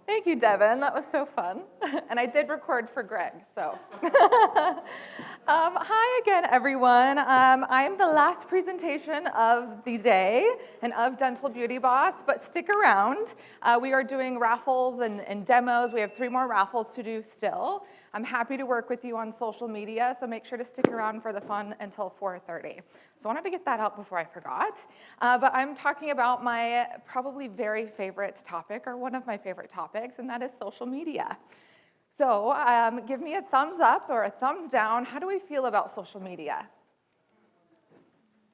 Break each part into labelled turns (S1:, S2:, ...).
S1: Thank you, Devin. That was so fun. And I did record for Greg, so. Hi again, everyone. I'm the last presentation of the day and of Dental Beauty Boss, but stick around. We are doing raffles and demos. We have 3 more raffles to do still. I'm happy to work with you on social media, so make sure to stick around for the fun until 4:30. So I wanted to get that out before I forgot. But I'm talking about my probably very favorite topic, or one of my favorite topics, and that is social media. So give me a thumbs up or a thumbs down. How do we feel about social media?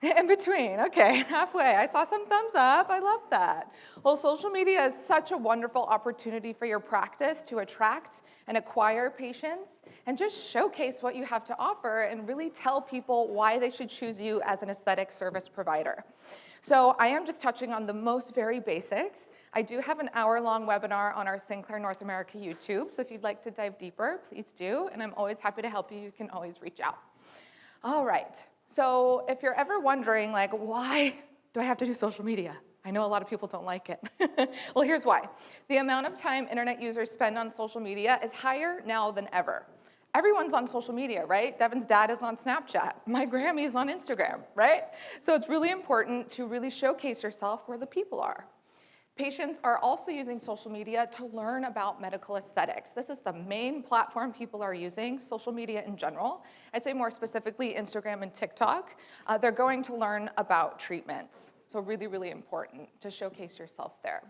S1: In between, okay, halfway. I saw some thumbs up, I love that. Well, social media is such a wonderful opportunity for your practice to attract and acquire patients and just showcase what you have to offer and really tell people why they should choose you as an aesthetic service provider. So I am just touching on the most very basics. I do have an hour-long webinar on our Sinclair North America YouTube, so if you'd like to dive deeper, please do, and I'm always happy to help you. You can always reach out. All right. So if you're ever wondering, like, why do I have to do social media? I know a lot of people don't like it. Well, here's why. The amount of time internet users spend on social media is higher now than ever. Everyone's on social media, right? Devin's dad is on Snapchat. My Grammy's on Instagram, right? So it's really important to really showcase yourself where the people are. Patients are also using social media to learn about medical aesthetics. This is the main platform people are using, social media in general. I'd say more specifically Instagram and TikTok. They're going to learn about treatments. So really, really important to showcase yourself there.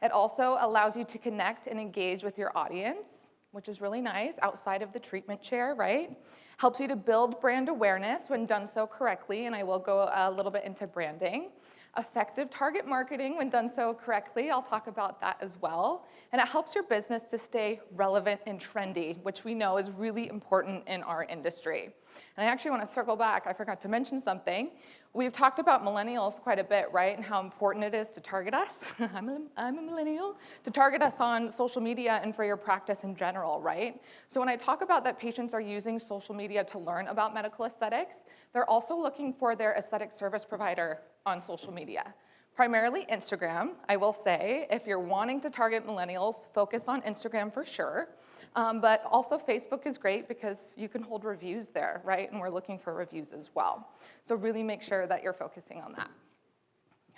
S1: It also allows you to connect and engage with your audience, which is really nice, outside of the treatment chair, right? Helps you to build brand awareness when done so correctly, and I will go a little bit into branding. Effective target marketing when done so correctly, I'll talk about that as well. And it helps your business to stay relevant and trendy, which we know is really important in our industry. And I actually want to circle back, I forgot to mention something. We've talked about millennials quite a bit, right? And how important it is to target us. I'm a millennial. To target us on social media and for your practice in general, right? So when I talk about that patients are using social media to learn about medical aesthetics, they're also looking for their aesthetic service provider on social media. Primarily Instagram, I will say. If you're wanting to target millennials, focus on Instagram for sure. But also Facebook is great because you can hold reviews there, right? And we're looking for reviews as well. So really make sure that you're focusing on that.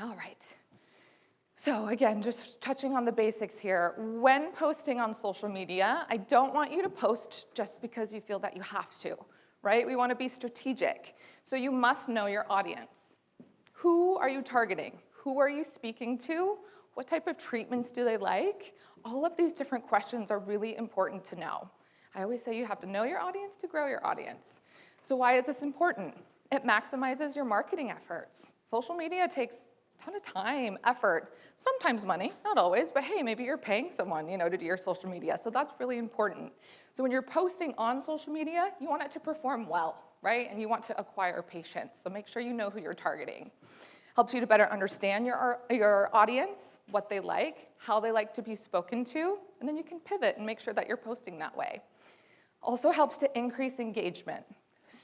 S1: All right. So again, just touching on the basics here. When posting on social media, I don't want you to post just because you feel that you have to, right? We want to be strategic. So you must know your audience. Who are you targeting? Who are you speaking to? What type of treatments do they like? All of these different questions are really important to know. I always say you have to know your audience to grow your audience. So why is this important? It maximizes your marketing efforts. Social media takes a ton of time, effort, sometimes money, not always, but hey, maybe you're paying someone, to do your social media. So that's really important. So when you're posting on social media, you want it to perform well, right? And you want to acquire patients. So make sure you know who you're targeting. Helps you to better understand your audience, what they like, how they like to be spoken to, and then you can pivot and make sure that you're posting that way. Also helps to increase engagement.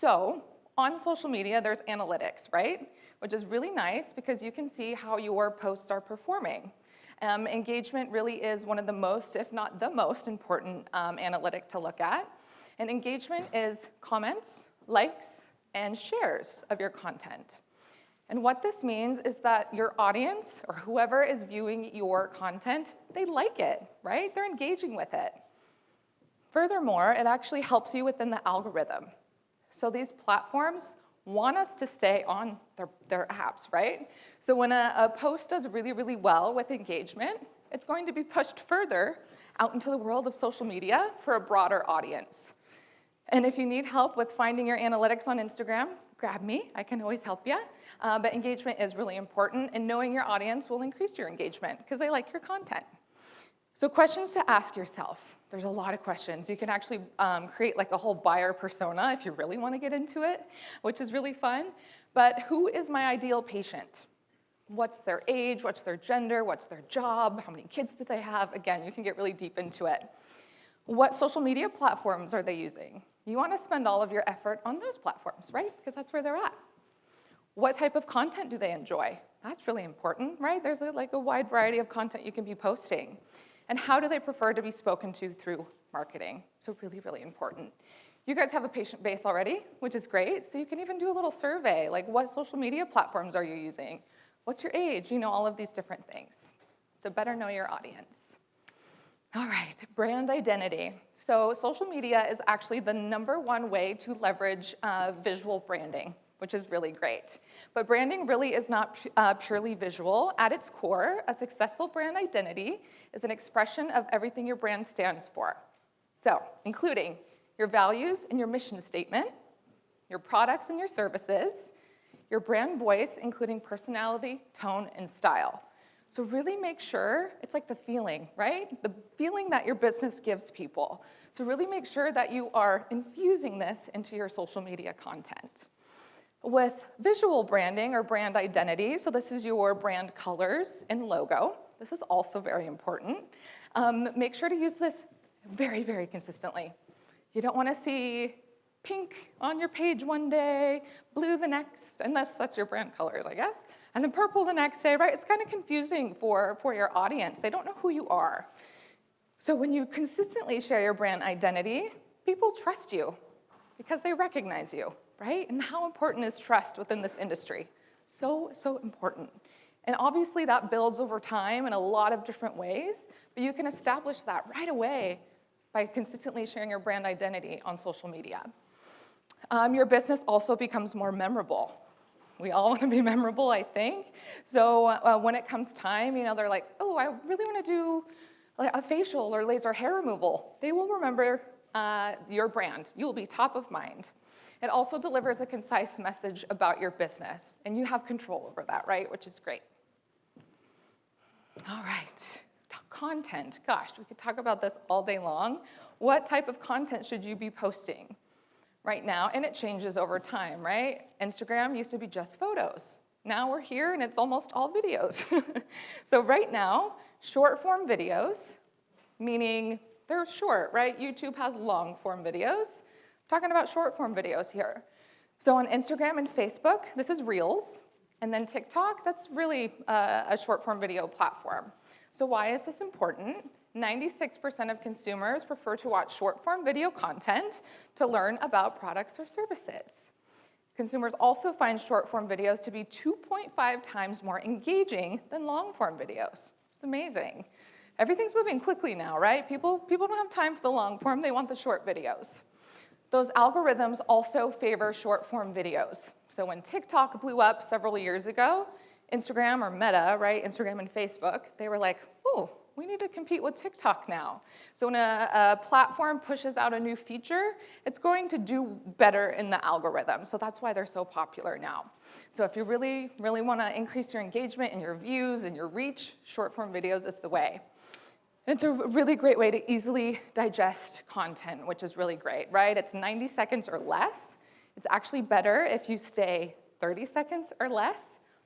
S1: So on social media, there's analytics, right? Which is really nice because you can see how your posts are performing. Engagement really is one of the most, if not the most important analytic to look at. And engagement is comments, likes, and shares of your content. And what this means is that your audience, or whoever is viewing your content, they like it, right? They're engaging with it. Furthermore, it actually helps you within the algorithm. So these platforms want us to stay on their apps, right? So when a post does really, really well with engagement, it's going to be pushed further out into the world of social media for a broader audience. And if you need help with finding your analytics on Instagram, grab me, I can always help you. But engagement is really important, and knowing your audience will increase your engagement because they like your content. So questions to ask yourself. There's a lot of questions. You can actually create like a whole buyer persona if you really want to get into it, which is really fun. But who is my ideal patient? What's their age? What's their gender? What's their job? How many kids do they have? Again, you can get really deep into it. What social media platforms are they using? You want to spend all of your effort on those platforms, right? Because that's where they're at. What type of content do they enjoy? That's really important, right? There's like a wide variety of content you can be posting. And how do they prefer to be spoken to through marketing? So really, really important. You guys have a patient base already, which is great. So you can even do a little survey, like what social media platforms are you using? What's your age? All of these different things. So better know your audience. All right, brand identity. So social media is actually the #1 way to leverage visual branding, which is really great. But branding really is not purely visual. At its core, a successful brand identity is an expression of everything your brand stands for. So, including your values and your mission statement, your products and your services, your brand voice, including personality, tone, and style. So really make sure, it's like the feeling, right? The feeling that your business gives people. So really make sure that you are infusing this into your social media content. With visual branding or brand identity, so this is your brand colors and logo. This is also very important. Make sure to use this very, very consistently. You don't want to see pink on your page one day, blue the next, unless that's your brand colors, I guess, and then purple the next day, right? It's kind of confusing for your audience. They don't know who you are. So when you consistently share your brand identity, people trust you because they recognize you, right? And how important is trust within this industry? So, so important. And obviously that builds over time in a lot of different ways, but you can establish that right away by consistently sharing your brand identity on social media. Your business also becomes more memorable. We all want to be memorable, I think. So when it comes time, they're like, oh, I really want to do a facial or laser hair removal. They will remember your brand. You will be top of mind. It also delivers a concise message about your business, and you have control over that, right? Which is great. All right, content. Gosh, we could talk about this all day long. What type of content should you be posting right now? And it changes over time, right? Instagram used to be just photos. Now we're here and it's almost all videos. So right now, short form videos, meaning they're short, right? YouTube has long form videos. I'm talking about short form videos here. So on Instagram and Facebook, this is Reels. And then TikTok, that's really a short form video platform. So why is this important? 96% of consumers prefer to watch short form video content to learn about products or services. Consumers also find short form videos to be 2.5 times more engaging than long form videos. It's amazing. Everything's moving quickly now, right? People don't have time for the long form, they want the short videos. Those algorithms also favor short form videos. So when TikTok blew up several years ago, Instagram or Meta, right, Instagram and Facebook, they were like, oh, we need to compete with TikTok now. So when a platform pushes out a new feature, it's going to do better in the algorithm. So that's why they're so popular now. So if you really, really want to increase your engagement and your views and your reach, short form videos is the way. And it's a really great way to easily digest content, which is really great, right? It's 90 seconds or less. It's actually better if you stay 30 seconds or less.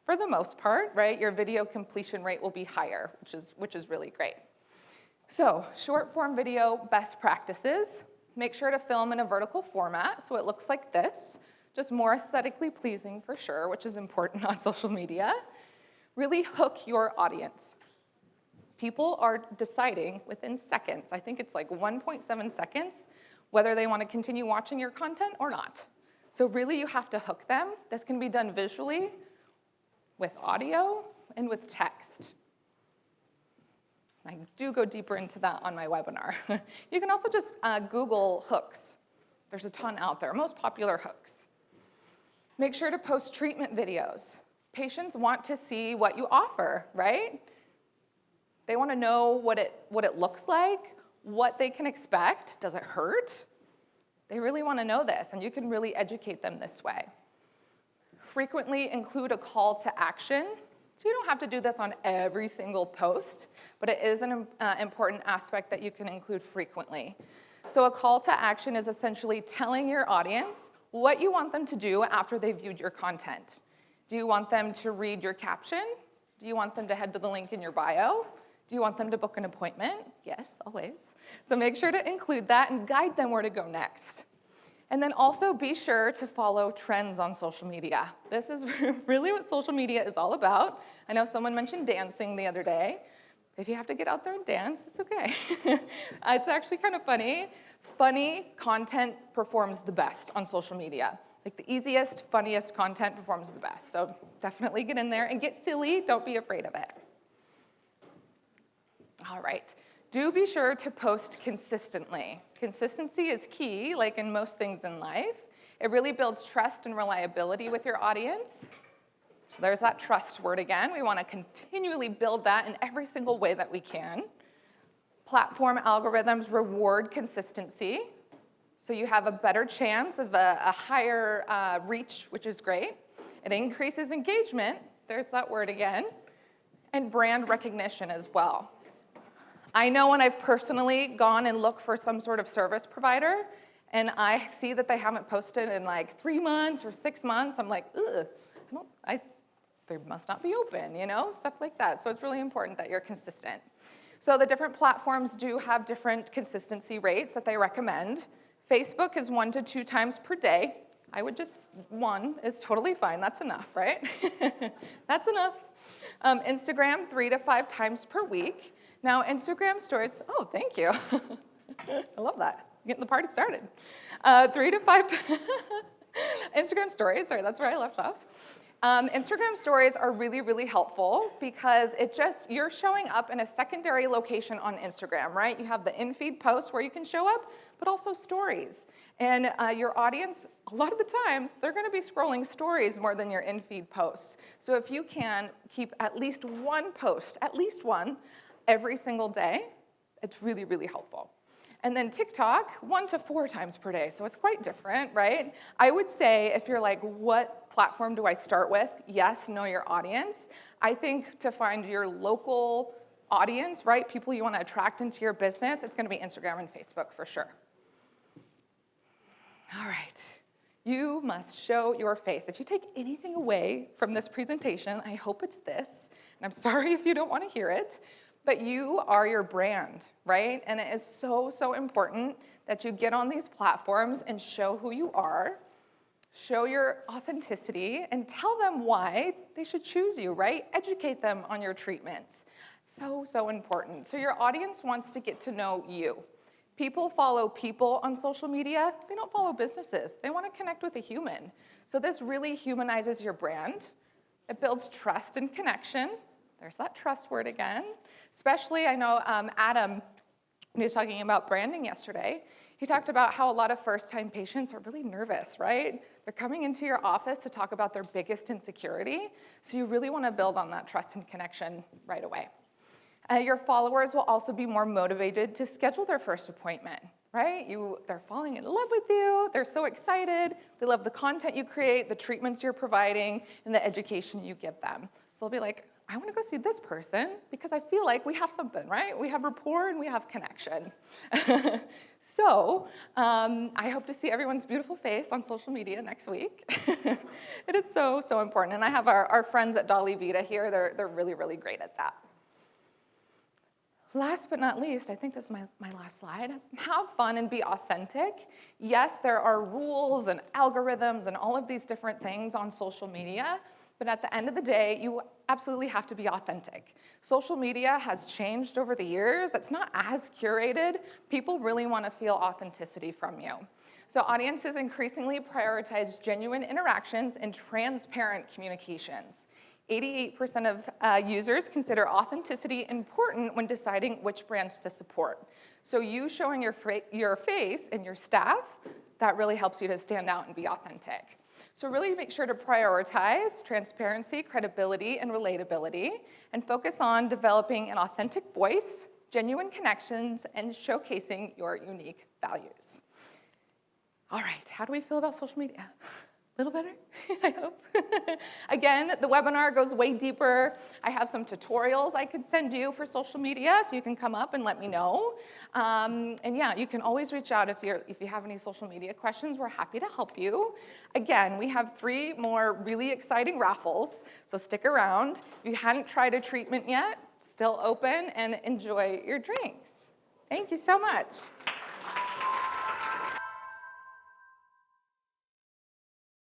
S1: For the most part, right, your video completion rate will be higher, which is really great. So, short form video best practices. Make sure to film in a vertical format so it looks like this, just more aesthetically pleasing for sure, which is important on social media. Really hook your audience. People are deciding within seconds, I think it's like 1.7 seconds, whether they want to continue watching your content or not. So really you have to hook them. This can be done visually, with audio, and with text. I do go deeper into that on my webinar. You can also just Google hooks. There's a ton out there, most popular hooks. Make sure to post treatment videos. Patients want to see what you offer, right? They want to know what it looks like, what they can expect. Does it hurt? They really want to know this, and you can really educate them this way. Frequently include a call to action. So you don't have to do this on every single post, but it is an important aspect that you can include frequently. So a call to action is essentially telling your audience what you want them to do after they've viewed your content. Do you want them to read your caption? Do you want them to head to the link in your bio? Do you want them to book an appointment? Yes, always. So make sure to include that and guide them where to go next. And then also be sure to follow trends on social media. This is really what social media is all about. I know someone mentioned dancing the other day. If you have to get out there and dance, it's okay. It's actually kind of funny. Funny content performs the best on social media. Like the easiest, funniest content performs the best. So definitely get in there and get silly. Don't be afraid of it. All right. Do be sure to post consistently. Consistency is key, like in most things in life. It really builds trust and reliability with your audience. So there's that trust word again. We want to continually build that in every single way that we can. Platform algorithms reward consistency. So you have a better chance of a higher reach, which is great. It increases engagement. There's that word again. And brand recognition as well. I know when I've personally gone and looked for some sort of service provider, and I see that they haven't posted in like 3 months or 6 months, I'm like, ugh, they must not be open, you know, stuff like that. So it's really important that you're consistent. So the different platforms do have different consistency rates that they recommend. Facebook is 1 to 2 times per day. I would just, 1 is totally fine. That's enough, right? That's enough. Instagram, 3 to 5 times per week. Now, Instagram stories, oh, thank you. I love that. Getting the party started. 3 to 5 Instagram stories, sorry, that's where I left off. Instagram stories are really, really helpful because you're showing up in a secondary location on Instagram, right? You have the in-feed posts where you can show up, but also stories. And your audience, a lot of the times, they're gonna be scrolling stories more than your in-feed posts. So if you can keep at least 1 post, at least 1, every single day, it's really, really helpful. And then TikTok, 1 to 4 times per day, so it's quite different, right? I would say if you're like, what platform do I start with? Yes, know your audience. I think to find your local audience, right, people you want to attract into your business, it's going to be Instagram and Facebook for sure. All right, you must show your face. If you take anything away from this presentation, I hope it's this, and I'm sorry if you don't want to hear it, but you are your brand, right? And it is so, so important that you get on these platforms and show who you are, show your authenticity, and tell them why they should choose you, right? Educate them on your treatments. So, so important. So your audience wants to get to know you. People follow people on social media. They don't follow businesses. They want to connect with a human. So this really humanizes your brand. It builds trust and connection. There's that trust word again. Especially, I know Adam, when he was talking about branding yesterday, he talked about how a lot of first-time patients are really nervous, right? They're coming into your office to talk about their biggest insecurity, so you really want to build on that trust and connection right away. Your followers will also be more motivated to schedule their first appointment, right? They're falling in love with you, they're so excited, they love the content you create, the treatments you're providing, and the education you give them. So they'll be like, I want to go see this person because I feel like we have something, right? We have rapport and we have connection. So I hope to see everyone's beautiful face on social media next week. It is so, so important. And I have our friends at Dolly Vita here. They're really, really great at that. Last but not least, I think this is my last slide. Have fun and be authentic. Yes, there are rules and algorithms and all of these different things on social media, but at the end of the day, you absolutely have to be authentic. Social media has changed over the years. It's not as curated. People really want to feel authenticity from you. So audiences increasingly prioritize genuine interactions and transparent communications. 88% of users consider authenticity important when deciding which brands to support. So you showing your face and your staff, that really helps you to stand out and be authentic. So really make sure to prioritize transparency, credibility, and relatability, and focus on developing an authentic voice, genuine connections, and showcasing your unique values. All right, how do we feel about social media? A little better, I hope. Again, the webinar goes way deeper. I have some tutorials I could send you for social media, so you can come up and let me know. And yeah, you can always reach out if you have any social media questions. We're happy to help you. Again, we have 3 more really exciting raffles, so stick around. If you hadn't tried a treatment yet, still open, and enjoy your drinks. Thank you so much.